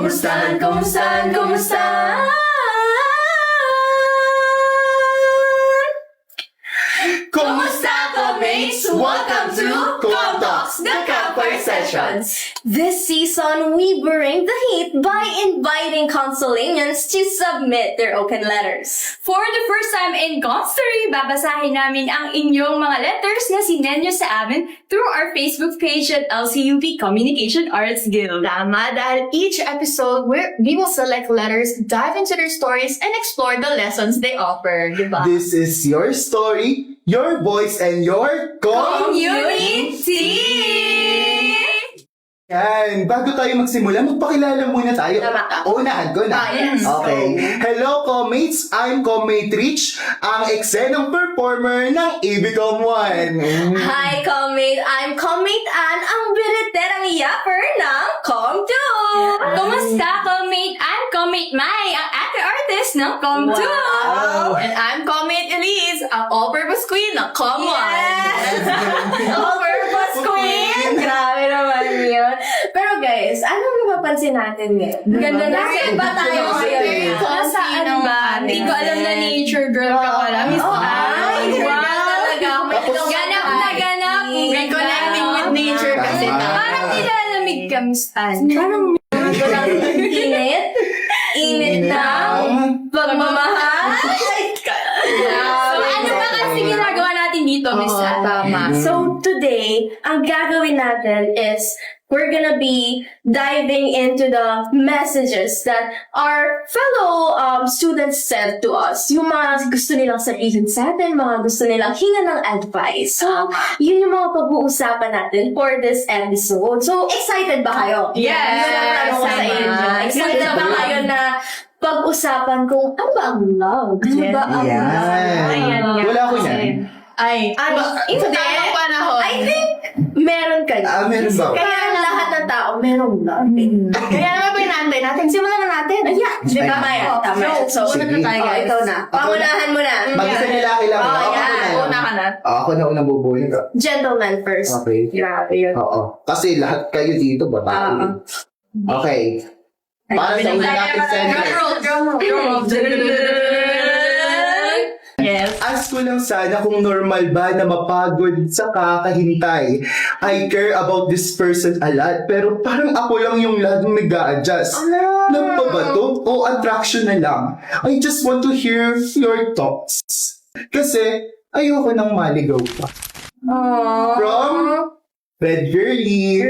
Kumustahan, kumustahan, kumustahan? Kumusta ka, mates? Welcome to Com Talks, the Campfire Sessions. This season, we bring the heat by inviting Constellians to submit their open letters. For the first time in Comstory, babasahin namin ang inyong mga letters na sinend nyo sa amin through our Facebook page at LCUP Communication Arts Guild. Tama, dahil each episode, we will select letters, dive into their stories, and explore the lessons they offer, diba? This is your story, your voice, and your Community! Yan. Bago tayo magsimula, magpakilala muna tayo. Unahan ko na. Yes. Okay. Hello, co-mates. I'm co-mate Rich, ang eksenong performer ng Ibicom 1. Hi, Commate! I'm Commate Ann, ang biliterang yapper ng Com2! Kumusta, Comate? I'm Comate Mai, ang actor artist ng Com2! Wow! And I'm Commate Elise, ang all-purpose queen ng Com1. Yes! All-purpose queen! Grabe naman yun. Pero guys, anong mapapansin natin ngayon? Ganda na Nasaan ba tayo ngayon? Nasaan ba? Hindi ko alam na nature girl ka pala. Miss Ay, wow! talaga. Ganap na ganap. Reconnecting with nature kasi Tama. Parang nilalamig ka, Miss Ann. Parang init? Init ng pagmamahal? So, ano ba kasi ginagawa natin dito, Miss Ann? Tama. So today, ang gagawin natin is we're gonna be diving into the messages that our fellow students sent to us. Yung mga gusto nilang sabihin sa atin, mga gusto nilang hinga ng advice. So, yun yung mga pag-uusapan natin for this episode. So, excited ba kayo? Yes! Yun ang tanong ko sa Tama. inyo. Excited ba kayo na pag-usapan kung ano ba ang love? Ano ba ang love? Ayan. Wala ko yan. Ay, Hindi. sa tamang panahon. I think meron ka. Meron ba? Kaya ang lahat ng tao, meron love. Kaya naman pinantay natin. Simulan na natin. Yeah. Tama yan. Tama. So, una na tayo, guys. ikaw na. Pangunahan mo na. Mag-isa nila lang. Oh, Ako yeah. na. Una ka na. Ako na unang bubuhin ka. Gentleman first. Okay. Grabe yun. Oo. Kasi lahat kayo dito, babae. Okay. Para sa una natin Yes. Ask ko lang sana kung normal ba na mapagod sa kakahintay. I care about this person a lot, pero parang ako lang yung laging nag-a-adjust. Love pa ba to? O attraction na lang? I just want to hear your thoughts. Kasi ayoko nang maligaw pa. From Red Girlie.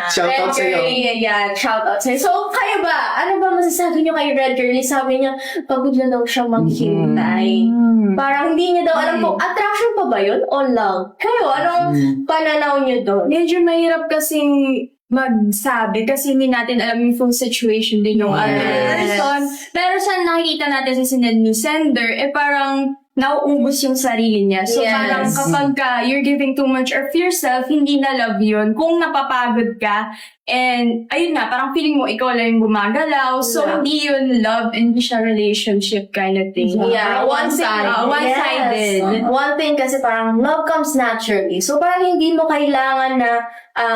Shout out sa'yo. Yeah, shout out sa'yo. So, kayo ba? Ano ba masasabi niyo kay Red Girlie? Sabi niya, pagod na daw siya maghintay. Parang hindi niya daw alam kung attraction pa ba yun o love. Kayo, anong pananaw niyo doon? Medyo mahirap kasing magsabi kasi hindi natin alam yung full situation din yung other person. Pero sa nakikita natin sa sinend ni sender, parang nauubos yung sarili niya. So Yes. parang kapag you're giving too much of yourself, hindi na love yun. Kung napapagod ka, and ayun na, parang feeling mo ikaw lang yung gumagalaw. So hindi yun love, hindi siya relationship kind of thing. Yeah, One-sided. One-sided. Yes. One thing kasi parang love comes naturally. So parang hindi mo kailangan na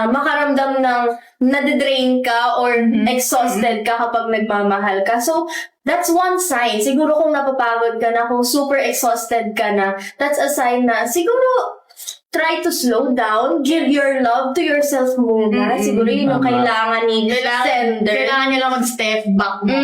makaramdam ng nadidrain ka or exhausted ka kapag nagmamahal ka. So, that's one sign. Siguro kung napapagod ka na, kung super exhausted ka na, that's a sign na siguro try to slow down, give your love to yourself muna. Siguro yun yung Tama. kailangan ni sender. Kailangan niya lang mag-step back mo.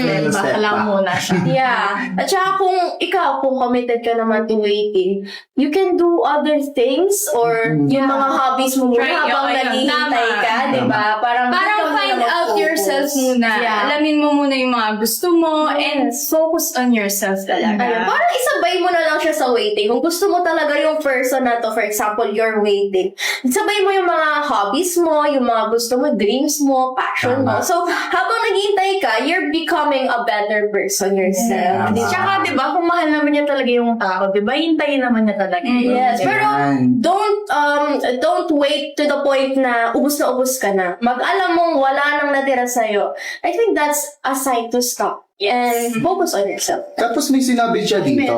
Step back lang muna siya. Yeah. At saka kung ikaw, kung committed ka naman to waiting, you can do other things or yung mga hobbies mo muna Try habang yun. naghihintay Tama. ka, di ba? Parang ikaw na Find lang out mag-focus. yourself muna. Yeah. Alamin mo muna yung mga gusto mo and focus on yourself Ayun, talaga. parang isabay mo na lang siya sa waiting. Kung gusto mo talaga yung person na to, for example, you're waiting, isabay mo yung mga hobbies mo, yung mga gusto mo, dreams mo, passion mo. Tama. So, habang naghihintay ka, you're becoming a better person yourself. Tama. Tsaka, di ba, kung mahal naman niya talaga yung tao, di ba, hintayin naman niya talaga. Yes, pero Ayan. don't wait to the point na ubus na ubus ka na. Mag-alam mong wala nang natira sa'yo. I think that's a sign to stop. And focus on yourself. Tapos may sinabi siya dito,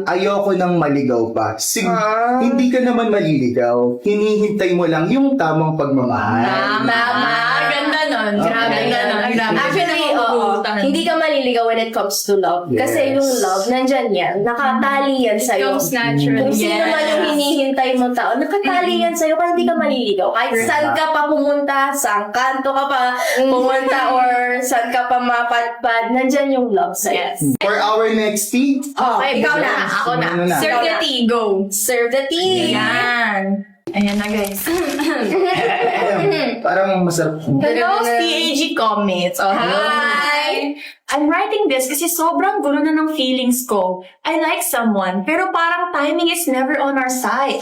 ayoko nang maligaw pa. Hindi ka naman maliligaw. Hinihintay mo lang yung tamang pagmamahal. Tama. Ganda nun. Grabe Ganda nun. Grabe. Actually, hindi ka maliligaw when it comes to love. Kasi Yes. yung love, nandyan yan. Nakatali yan sa'yo. Comes naturally. Kung sino man yung hinihintay mong tao, nakatali yan sa'yo kaya hindi ka maliligaw. Kahit saan ka pa pumunta, saan kanto ka pa pumunta, or saan ka pa mapadpad, nandyan yung love sa'yo. For our next tea, Okay, ikaw na. Ako na. ano na? Serve the tea, go. Serve the tea. Yan. Ayan na, guys. Parang masarap. Hello, CAG Comments. Oh, hello. Hi! I'm writing this kasi sobrang gulo na ng feelings ko. I like someone, pero parang timing is never on our side.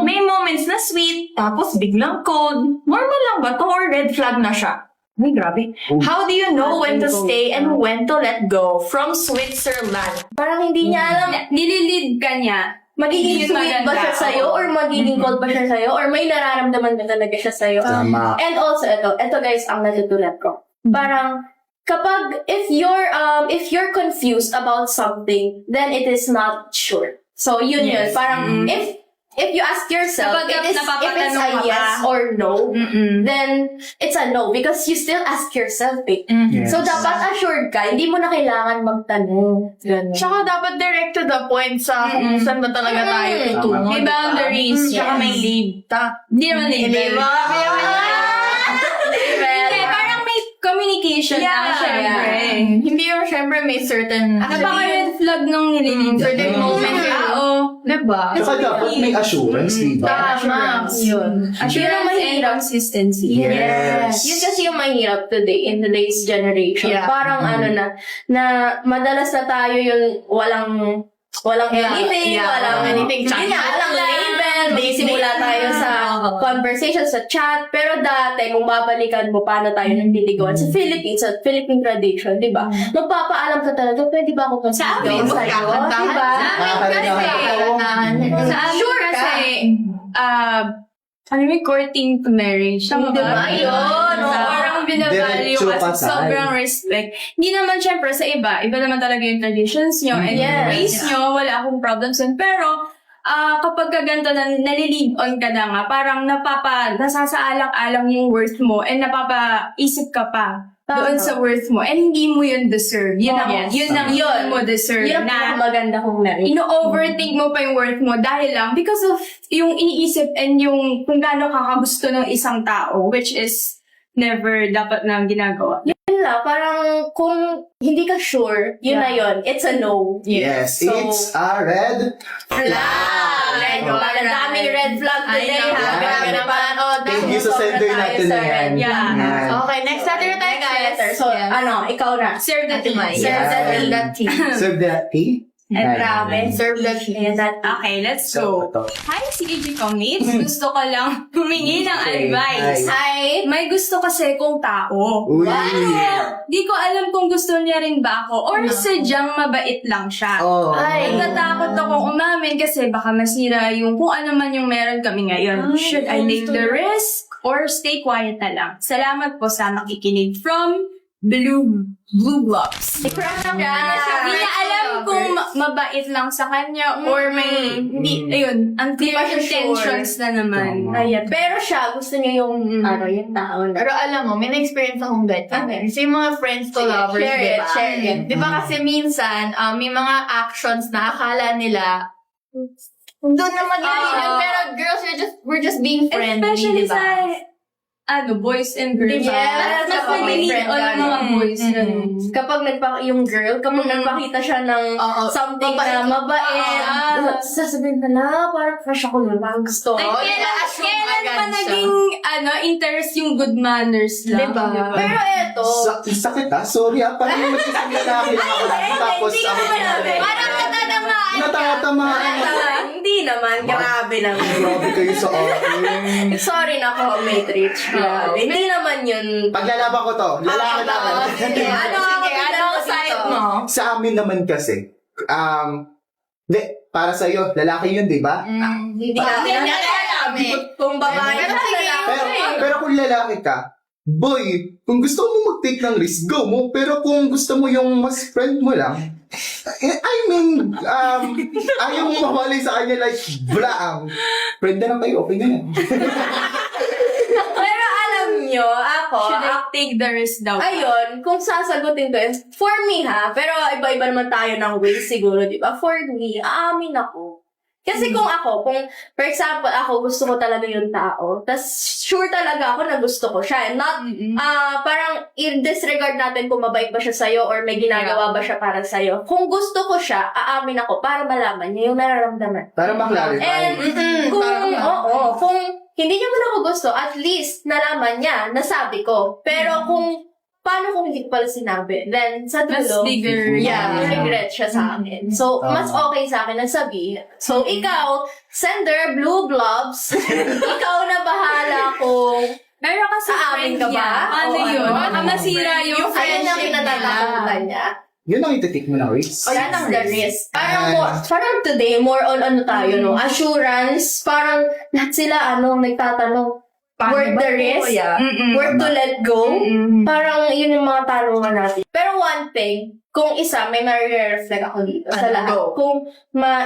May moments na sweet, tapos biglang cold. Normal lang ba to or red flag na siya? Ay, grabe. How do you know when to stay and when to let go? From Switzerland. Parang hindi niya alam, Nililid ka niya. magiging Yun sweet ba maganda. siya sa'yo, or magiging cold ba siya sa'yo, or may nararamdaman ba talaga siya sa'yo. Tama. And also, ito guys, ang natutunan ko. Parang, if you're confused about something, then it is not sure. So, yun. Parang, if you ask yourself, Kapag if it's napapatanong a ka pa. yes or no, Mm-mm. then it's a no because you still ask yourself eh. Yes. So, dapat assured ka, hindi mo na kailangan magtanong. Ganun. Tsaka dapat direct to the point sa kung saan ba talaga tayo tutungo. May boundaries. Tsaka Yes. may lead. Hindi naman label. Kaya Hindi, parang may communication na, syempre. Hindi yung syempre may certain Napaka-red flag nung nililid. certain moments. Oo. Diba? Saka dapat may assurance, di ba? Tama. Yun. Assurance and consistency. Yes. Yun kasi yung mahirap today, in today's generation. Yeah. Parang na madalas na tayo yung walang anything, walang anything. Yun nga, walang label, magsisimula tayo sa conversation, sa chat. Pero dati, kung babalikan mo paano tayo nandiligawan sa Philippines, sa Philippine tradition, di ba? Magpapaalam ka talaga, pwede ba ako Sa amin, sa'yo? magkakantahan. Di ba? Sa amin Sure ka. kasi, ano may courting to marriage. Tama Di ba? ba? Yun, oo. Parang binavalue Diretso at kasal. sobrang respect. Hindi naman syempre sa iba naman talaga yung traditions nyo and Yes. ways nyo, wala akong problems yun. Pero, kapag ka ganito na nalilive on ka na nga, parang nasasaalang-alang yung worth mo and napapaisip ka pa doon sa worth mo and hindi mo yun deserve. Yun ang hindi mo deserve Yun na ang maganda kong narinig. ino-overthink mo pa yung worth mo dahil lang because of yung iniisip and yung kung gaano kakagusto ng isang tao, which is never dapat na ginagawa. Yun lang, parang kung hindi ka sure, yun na yun. It's a no. Yes, So, it's a red Red flag. Ang daming red flag today, ha? Grabe na parang, Thank you sa sender natin na yan. Yeah. Yan. Okay, next letter tayo, guys. So, ikaw na. Serve the tea. Serve the tea. Serve that tea. Grabe. Serve the tea. Ayan, that. Okay, let's go. So, Hi, CAG Commates. Gusto ko lang humingi ng Okay, advice. Hi. May gusto kasi kong tao. Uy. Di ko alam kung gusto niya rin ba ako or sadyang mabait lang siya. Oh. Ay. Natatakot akong umamin kasi baka masira yung kung ano man yung meron kami ngayon. Should I take the risk or stay quiet na lang? Salamat po sa makikinig from Blue Blocks. Hindi niya alam kung mabait lang sa kanya or may hindi, ayun, unclear Hindi pa siya intentions na naman. Ayan. Pero siya, gusto niya yung, yung tao na. Pero alam mo, may na-experience akong ganyan. Okay. Kasi yung mga friends to lovers, Share it, diba? share it. Di ba kasi minsan, may mga actions na akala nila, doon na mag-iinan, pero girls, we're just being friendly, Especially di sa ba? boys and girls. Diba? Mas Kapag may nalilid friend on ka, mga no? boys. ganun. Kapag yung girl, kapag nagpakita siya ng Oo. something Mabait. na mabait, sasabihin na, parang crush ako nun, parang gusto. Like, Oo, kailan ina-assume pa agad siya. naging, interest yung good manners lang. Diba? Pero eto, Sakit ha? Sorry ha? Parang magsisimula na ako lang ako lang. Tapos ako parang natatamaan ka. natatamaan ako. Hindi naman, grabe naman. Grabe kayo sa akin. Sorry na ko, mate Rich. Grabe. Hindi naman yun. Paglalaban ko to. Lalaki naman. Sige, anong side mo? Sa amin naman kasi, para sa'yo, lalaki yun, di ba? Hindi natin alam eh. Kung babae Pero ka, sige, lalaki. Pero kung lalaki ka, Boy, kung gusto mo mag-take ng risk, go mo. Pero kung gusto mo yung mas friend mo lang, ayaw mo mawalay sa kanya like, friend na lang kayo, okay na yan. Pero alam nyo, ako, Should I take the risk daw? ayun, kung sasagutin ko, for me ha, pero iba-iba naman tayo ng ways siguro, di ba? For me, aamin ako. Kasi kung for example, ako gusto ko talaga yung tao, tas sure talaga ako na gusto ko siya. And not, parang i-disregard natin kung mabait ba siya sa'yo or may ginagawa ba siya para sa'yo. Kung gusto ko siya, aamin ako para malaman niya yung nararamdaman. Para maklarify. And kung hindi niya man ako gusto, at least nalaman niya, nasabi ko. Pero paano kung hindi ko pala sinabi? Then, sa Mas dulo, bigger. regret siya sa akin. So, mas okay sa akin nagsabihin. So, ikaw, sender, blue blobs, ikaw na bahala kung Pero kasi aamin friend ka ba? niya. Paano O yun? ano? Baka masira yung ayun ang friendship kinatatakutan niya. Yun ang ititik mo ng risk. That's the risk. Parang today, more on tayo, no? Assurance. Parang lahat sila, nagtatanong, worth the risk? Worth to let go? Parang yun yung mga tanungan natin. Pero one thing, kung isa, may nare-reflect ako dito sa lahat. Kung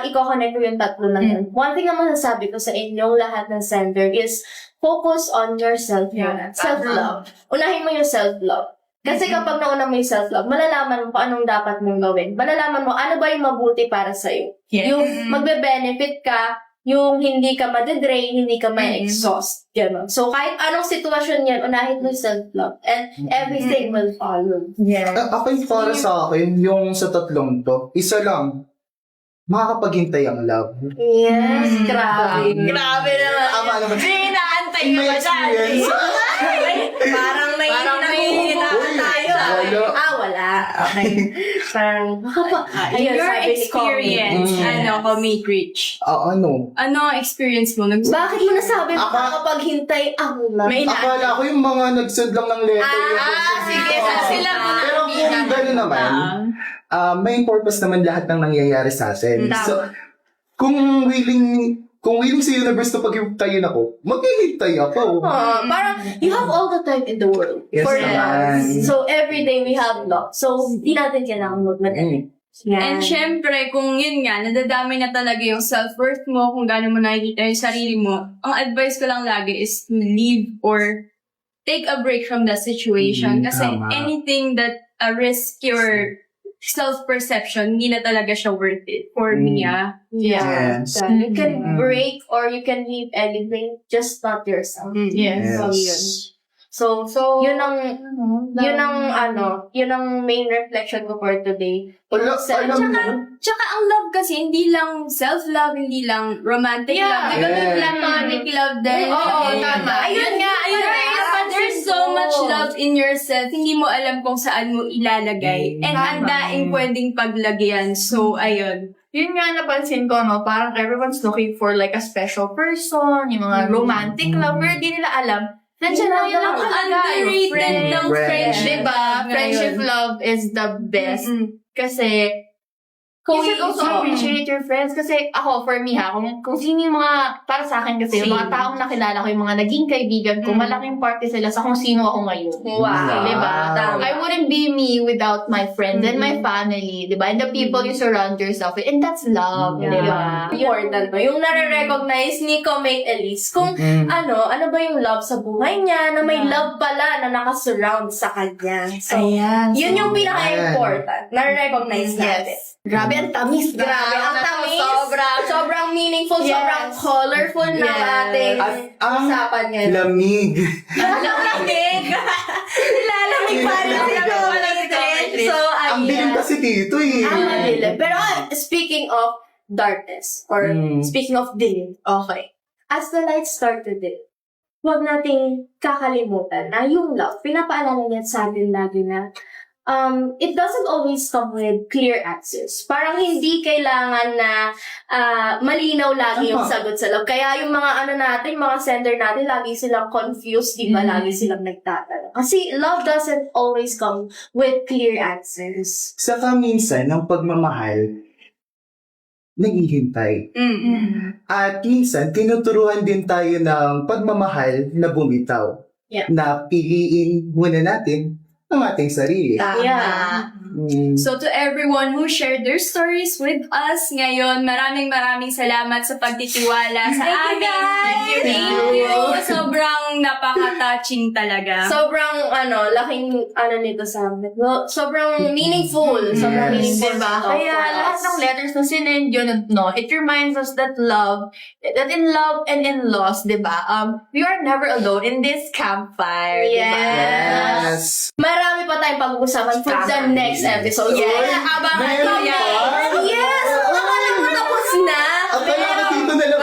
i-connect ko yung tatlo na yun. One thing na masasabi ko sa inyong lahat ng sender is focus on your self-love. Self-love. Unahin mo yung self-love. Kasi kapag nauna mo yung self-love, malalaman mo kung anong dapat mong gawin. Malalaman mo ano ba yung mabuti para sa'yo. Yung magbe-benefit ka, yung hindi ka madedrain, hindi ka ma-exhaust. Gano'n. So, kahit anong sitwasyon yan, unahin mo yung self-love. And everything will follow. Akin para sa akin, yung sa tatlong to, isa lang, makakapaghintay ang love. Yes, grabe. Grabe naman. Tama naman. Hindi, inaantay In ka my ba dyan? experience, Parang may Uy, tayo. wala. Wala. Okay. Parang, ayun, Your sabi ni experience, Comet. Commit Rich. ano? Ano ang experience mo? Bakit mo nasabi makakapaghintay ang love? Akala ko yung mga nag-send lang ng letter. yung person sige, dito. sila muna. Pero kung gano'n naman, may purpose naman lahat ng nangyayari sa atin. So, kung willing sa universe na paghintayin ako, maghihintay ako. Parang, you have all the time in the world Yes, for naman. love. So, every day we have love. So, di natin kailangan magmadali. And syempre, kung yun nga, nadadamay na talaga yung self-worth mo, kung gaano mo nakikita yung sarili mo, ang advice ko lang lagi is to leave or take a break from the situation. Kasi Tama. anything that risk your self-perception, hindi na talaga siya worth it for me, Yes. You can break or you can leave anything, just not yourself. Yes. So, yun ang main reflection ko for today. Alam mo, Tsaka ang love kasi, hindi lang self-love, hindi lang romantic love. Diba may Yeah. platonic love din? Oo, tama. Ayun nga. There's so much love in yourself, hindi mo alam kung saan mo ilalagay. And ang daing pwedeng paglagyan. So, ayun. Yun nga napansin ko, no? Parang everyone's looking for like a special person, yung mga romantic lover, di nila alam. Nandiyan lang yun ang underrated ng friendship. Diba? Ngayon. Friendship love is the best. Kasi, you should also appreciate your friends. Kasi ako, for me kung sino yung mga, para sa akin kasi, yung mga taong nakilala ko, yung mga naging kaibigan ko, malaking parte sila sa kung sino ako ngayon. Wow. Diba? I wouldn't be me without my friends and my family, diba? And the people you surround yourself with. And that's love, diba? Important ba? Yung nare-recognize ni Comet Elise kung ano ba yung love sa buhay niya, na may love pala na nakasurround sa kanya. So, Ayan. yun yung pinaka-important. Nare-recognize natin. Grabe ang tamis. Grabe ang tamis. Sobrang meaningful, Yes. sobrang colorful ng ating At ang usapan ngayon. lamig. Lalamig! Lalamig pa rin sila ng walang trend. So, Ang dilim kasi dito eh. Ang dilim. Pero speaking of darkness, or speaking of dilim, okay. As the lights start to dim, huwag nating kakalimutan na yung love, pinapaalala niya sa atin lagi na it doesn't always come with clear answers. Parang hindi kailangan na malinaw lagi yung sagot sa love. Kaya yung mga mga sender natin, lagi silang confused, di ba? Lagi silang nagtatanong. Kasi love doesn't always come with clear answers. Saka minsan, ng pagmamahal, naghihintay. At minsan, tinuturuan din tayo ng pagmamahal na bumitaw. Yeah. na piliin muna natin ang ating sarili. Tama. Yeah. So to everyone who shared their stories with us ngayon, maraming salamat sa pagtitiwala sa Thank you, amin. guys! Thank you. Sobrang napaka-touching talaga. Sobrang, laking, nito sa amin. Well, sobrang meaningful. Sobrang meaningful. Diba? to Kaya for lahat us. ng letters na sinend yun, no, it reminds us that in love and in loss, diba? We are never alone in this campfire, diba? Yes! Marami pa tayong pag-uusapan for the next episode. Yes. Kaya abangan Meron nyo pa? yan. Yes! Akala ko tapos na. Akala ko dito na lang.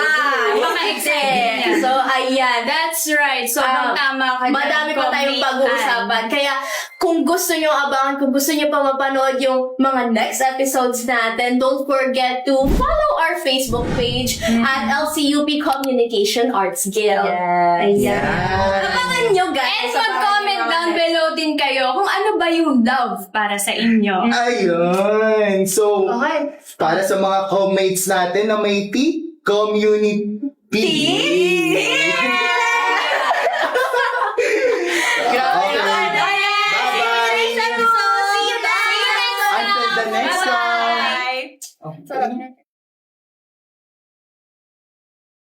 Maka-extend. So, ayan. That's right. Sobrang tama ka dyan, Madami pa tayong Comic pag-uusapan. Kaya, kung gusto nyo abangan, kung gusto nyo pa mapanood yung mga next episodes natin, don't forget to follow our Facebook page at LCUP Communication Arts Guild. Yes. Ayan. Abangan nyo, guys. And mag-comment down below din kayo kung ano ba yung love para sa inyo. Ayun! So, Okay. para sa mga co-mates natin na may community. Grabe. Okay. See you guys. Until the next time. Bye! So,